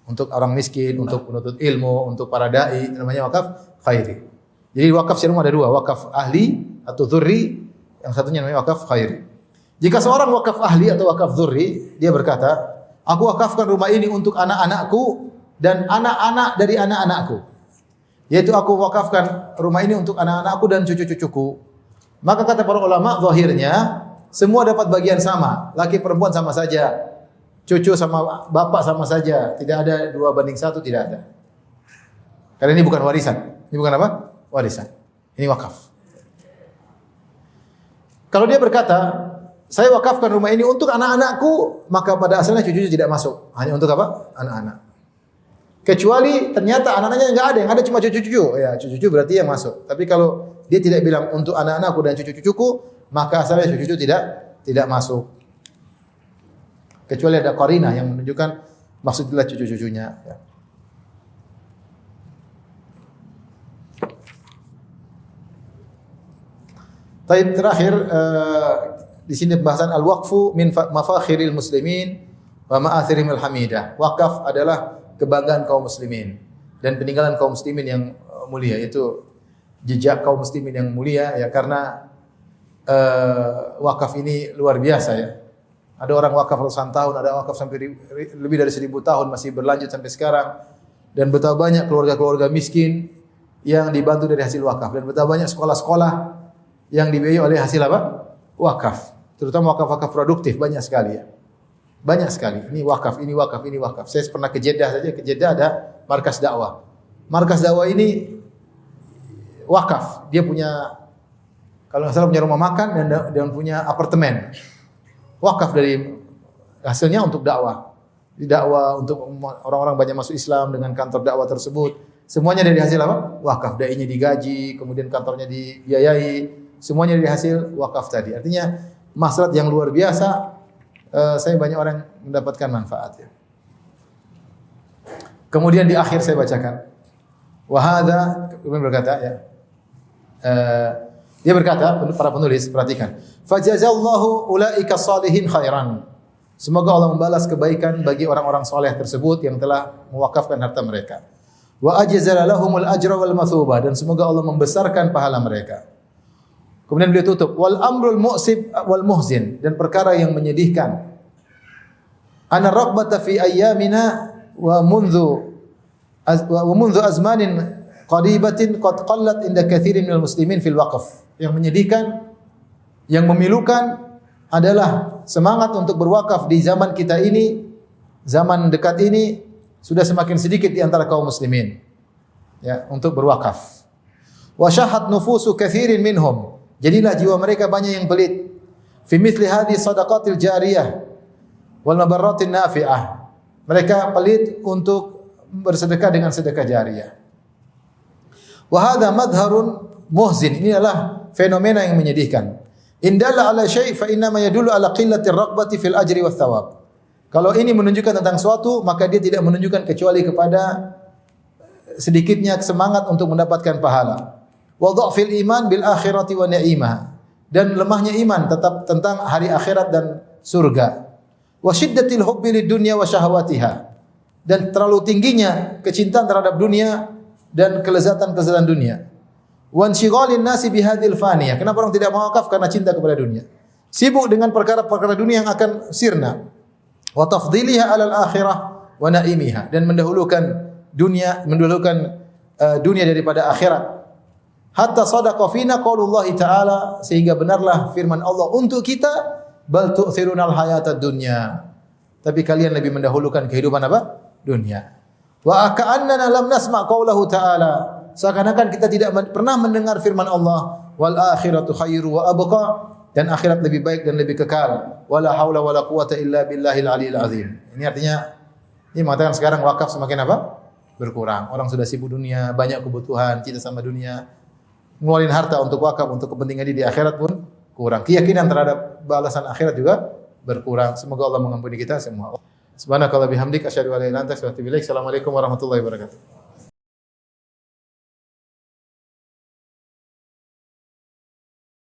Speaker 1: Untuk orang miskin, untuk penuntut ilmu, untuk para dai, namanya wakaf khairi. Jadi wakaf secara umum ada dua, wakaf ahli atau dzurri, yang satunya namanya wakaf khairi. Jika seorang wakaf ahli atau wakaf dzurri, dia berkata, aku wakafkan rumah ini untuk anak-anakku dan anak-anak dari anak-anakku. Yaitu aku wakafkan rumah ini untuk anak-anakku dan cucu-cucuku. Maka kata para ulama, zahirnya semua dapat bagian sama, laki perempuan sama saja, cucu sama bapak sama saja, tidak ada 2:1, tidak ada. Karena ini bukan warisan. Ini bukan apa? Warisan. Ini wakaf. Kalau dia berkata, saya wakafkan rumah ini untuk anak-anakku, maka pada asalnya cucu-cucu tidak masuk. Hanya untuk apa? Anak-anak. Kecuali ternyata anak-anaknya enggak ada, yang ada cuma cucu-cucu. Ya, cucu-cucu berarti yang masuk. Tapi kalau dia tidak bilang untuk anak-anakku dan cucu-cucuku, maka asalnya cucu-cucu tidak masuk. Kecuali ada qarinah yang menunjukkan maksudnya cucu-cucunya. Ya. Terakhir, di sini pembahasan al-waqfu min mafakhiril muslimin wa ma'athirihil hamidah. Wakaf adalah kebanggaan kaum muslimin dan peninggalan kaum muslimin yang mulia, itu jejak kaum muslimin yang mulia ya, karena wakaf ini luar biasa ya. Ada orang wakaf ratusan tahun, ada wakaf sampai lebih dari 1000 tahun masih berlanjut sampai sekarang, dan betapa banyak keluarga-keluarga miskin yang dibantu dari hasil wakaf, dan betapa banyak sekolah-sekolah yang dibiayai oleh hasil apa? Wakaf. Terutama wakaf-wakaf produktif banyak sekali ya. Banyak sekali. Ini wakaf, ini wakaf, ini wakaf. Saya pernah ke Jeddah saja, ke Jeddah ada markas dakwah. Markas dakwah ini wakaf. Dia punya, kalau nggak salah punya rumah makan dan punya apartemen. Wakaf dari hasilnya untuk dakwah. Di dakwah untuk orang-orang banyak masuk Islam dengan kantor dakwah tersebut. Semuanya dari hasil apa? Wakaf. Dai-nya digaji, kemudian kantornya dibiayai. Semuanya dari hasil wakaf tadi. Artinya maslahat yang luar biasa. Saya banyak orang mendapatkan manfaat ya. Kemudian di akhir saya bacakan. Wahada, kemudian berkata ya. Dia berkata, para penulis perhatikan. Fajazallahu ulaika salihin khairan. Semoga Allah membalas kebaikan bagi orang-orang soleh tersebut yang telah mewakafkan harta mereka. Wa ajzala lahumul ajra wal mathubah, dan semoga Allah membesarkan pahala mereka. Kemudian beliau tutup, wal amrul mu'sib wal muhzin, dan perkara yang menyedihkan. Ana raqbata fi ayyamina wa mundu azmanin qaribatin qad qallat inda katsirin minal muslimin fil waqf. Yang menyedihkan, yang memilukan adalah semangat untuk berwakaf di zaman kita ini, zaman dekat ini sudah semakin sedikit di antara kaum muslimin ya untuk berwakaf. Wa syahat nufusu katsirin minhum. Jadilah jiwa mereka banyak yang pelit. fi mithli hadhihi shadaqatil jariyah wal mabarratin nafi'ah. Mereka pelit untuk bersedekah dengan sedekah jariyah. Wa hadha madharun muhzin. Ini adalah fenomena yang menyedihkan. Indalla ala syai' fa inna ma yadullu ala qillatir raghbati fil ajri wath thawab. Kalau ini menunjukkan tentang suatu, maka dia tidak menunjukkan kecuali kepada sedikitnya semangat untuk mendapatkan pahala. Wa dha'fil iman bil akhirati wa ni'imah. Dan lemahnya iman tetap tentang hari akhirat dan surga. Wa syiddatil hubbi lid dunya wa syahawatiha. Dan terlalu tingginya kecintaan terhadap dunia dan kelezatan-kelezatan dunia. Wa inshighalin nasi bihadhil faniyah. Kenapa orang tidak mau wakaf? Karena cinta kepada dunia. Sibuk dengan perkara-perkara dunia yang akan sirna. Wa tafdhiliha 'alal akhirah wa na'imiha, dan mendahulukan dunia daripada akhirat. Hatta sadaqa fina qaulullah ta'ala, sehingga benarlah firman Allah untuk kita, bal tu'thirunal hayatad dunya. Tapi kalian lebih mendahulukan kehidupan apa? Dunia. Wa ka'annana lam nasma' qaulahu ta'ala. Seakan-akan kita tidak pernah mendengar firman Allah, wal akhiratu khairu wa abqa, dan akhirat lebih baik dan lebih kekal. Wala haula wala quwata illa billahil aliyil azim. Ini artinya, ini mengatakan sekarang wakaf semakin apa? Berkurang. Orang sudah sibuk dunia, banyak kebutuhan, cinta sama dunia. Ngeluarin harta untuk wakaf, untuk kepentingan di akhirat pun kurang. Keyakinan terhadap balasan akhirat juga berkurang. Semoga Allah mengampuni kita semua. Subhanakallah bihamdik asyhadu an la ilaha illa anta astaghfiruka wa atubu ilaik. Assalamualaikum warahmatullahi wabarakatuh.